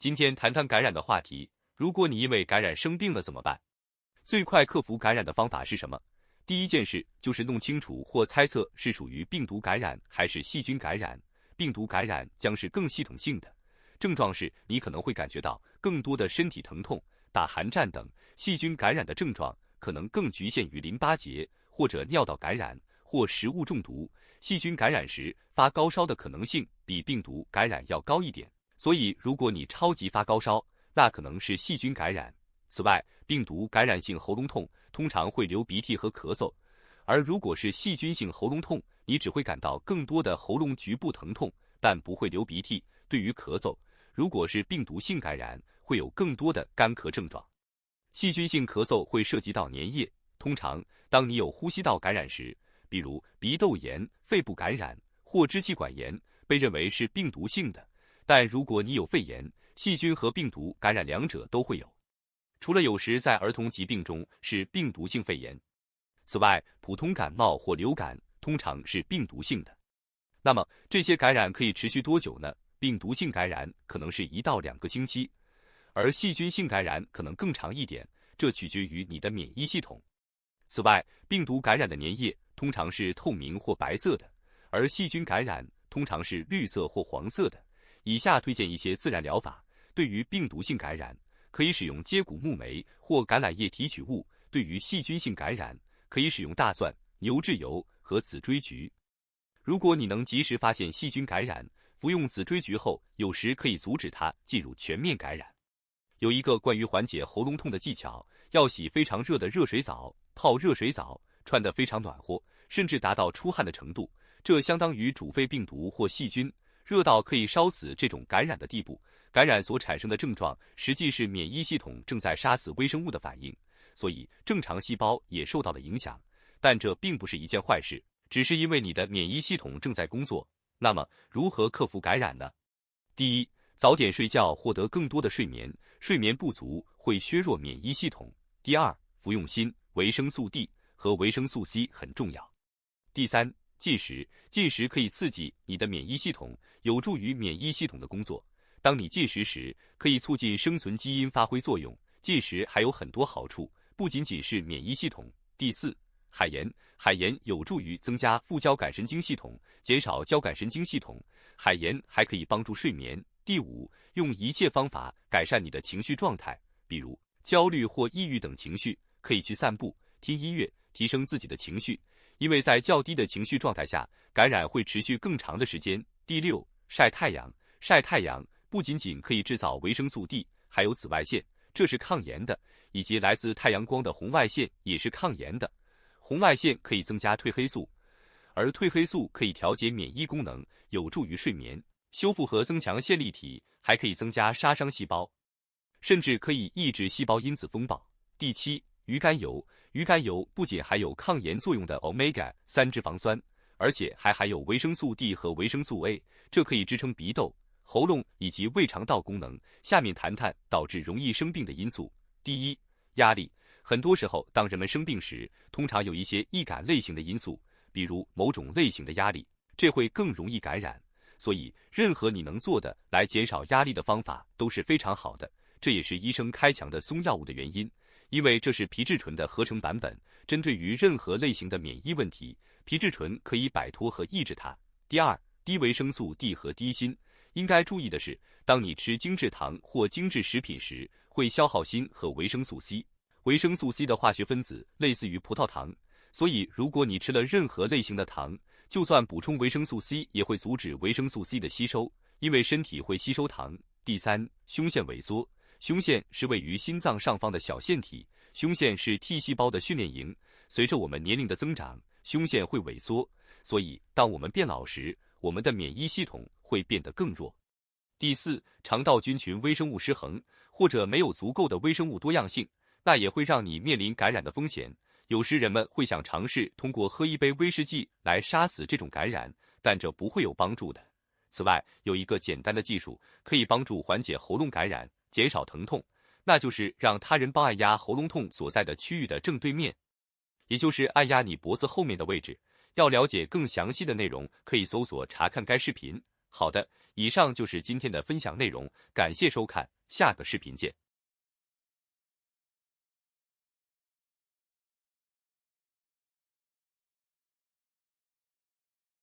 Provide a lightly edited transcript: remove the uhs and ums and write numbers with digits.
今天谈谈感染的话题。如果你因为感染生病了怎么办？最快克服感染的方法是什么？第一件事就是弄清楚或猜测是属于病毒感染还是细菌感染。病毒感染将是更系统性的，症状是你可能会感觉到更多的身体疼痛、打寒战等；细菌感染的症状可能更局限于淋巴结或者尿道感染或食物中毒。细菌感染时发高烧的可能性比病毒感染要高一点，所以如果你超级发高烧，那可能是细菌感染。此外，病毒感染性喉咙痛通常会流鼻涕和咳嗽，而如果是细菌性喉咙痛，你只会感到更多的喉咙局部疼痛，但不会流鼻涕。对于咳嗽，如果是病毒性感染，会有更多的干咳症状。细菌性咳嗽会涉及到粘液，通常当你有呼吸道感染时，比如鼻窦炎、肺部感染或支气管炎，被认为是病毒性的。但如果你有肺炎，细菌和病毒感染两者都会有。除了有时在儿童疾病中是病毒性肺炎，此外，普通感冒或流感通常是病毒性的。那么这些感染可以持续多久呢？病毒性感染可能是1到2个星期，而细菌性感染可能更长一点，这取决于你的免疫系统。此外，病毒感染的粘液通常是透明或白色的，而细菌感染通常是绿色或黄色的。以下推荐一些自然疗法。对于病毒性感染，可以使用接骨木莓或橄榄叶提取物；对于细菌性感染，可以使用大蒜、牛至油和紫锥菊。如果你能及时发现细菌感染，服用紫锥菊后，有时可以阻止它进入全面感染。有一个关于缓解喉咙痛的技巧，要洗非常热的热水澡，泡热水澡，穿得非常暖和，甚至达到出汗的程度，这相当于煮沸病毒或细菌，热到可以烧死这种感染的地步。感染所产生的症状实际是免疫系统正在杀死微生物的反应，所以正常细胞也受到了影响。但这并不是一件坏事，只是因为你的免疫系统正在工作。那么，如何克服感染呢？第一，早点睡觉，获得更多的睡眠，睡眠不足会削弱免疫系统。第二，服用锌、维生素 D 和维生素 C 很重要。第三，进食，进食可以刺激你的免疫系统，有助于免疫系统的工作。当你进食时，可以促进生存基因发挥作用。进食还有很多好处，不仅仅是免疫系统。第四，海盐，海盐有助于增加副交感神经系统，减少交感神经系统。海盐还可以帮助睡眠。第五，用一切方法改善你的情绪状态，比如焦虑或抑郁等情绪，可以去散步、听音乐，提升自己的情绪，因为在较低的情绪状态下，感染会持续更长的时间。第六，晒太阳，晒太阳不仅仅可以制造维生素 D， 还有紫外线，这是抗炎的，以及来自太阳光的红外线也是抗炎的。红外线可以增加褪黑素，而褪黑素可以调节免疫功能，有助于睡眠、修复和增强线粒体，还可以增加杀伤细胞，甚至可以抑制细胞因子风暴。第七，鱼肝油，鱼肝油不仅含有抗炎作用的 Omega-3 脂肪酸，而且还含有维生素 D 和维生素 A， 这可以支撑鼻窦、喉咙以及胃肠道功能。下面谈谈导致容易生病的因素。第一，压力。很多时候，当人们生病时，通常有一些易感类型的因素，比如某种类型的压力，这会更容易感染。所以，任何你能做的来减少压力的方法都是非常好的。这也是医生开强的松药物的原因，因为这是皮质醇的合成版本，针对于任何类型的免疫问题，皮质醇可以摆脱和抑制它。第二，低维生素 D 和低锌。应该注意的是，当你吃精制糖或精制食品时，会消耗锌和维生素 C。维生素 C 的化学分子类似于葡萄糖，所以如果你吃了任何类型的糖，就算补充维生素 C 也会阻止维生素 C 的吸收，因为身体会吸收糖。第三，胸腺萎缩。胸腺是位于心脏上方的小腺体，胸腺是 T 细胞的训练营。随着我们年龄的增长，胸腺会萎缩，所以当我们变老时，我们的免疫系统会变得更弱。第四，肠道菌群微生物失衡，或者没有足够的微生物多样性，那也会让你面临感染的风险。有时人们会想尝试通过喝一杯威士忌来杀死这种感染，但这不会有帮助的。此外，有一个简单的技术可以帮助缓解喉咙感染，减少疼痛，那就是让他人帮按压喉咙痛所在的区域的正对面，也就是按压你脖子后面的位置。要了解更详细的内容，可以搜索查看该视频。好的，以上就是今天的分享内容，感谢收看，下个视频见。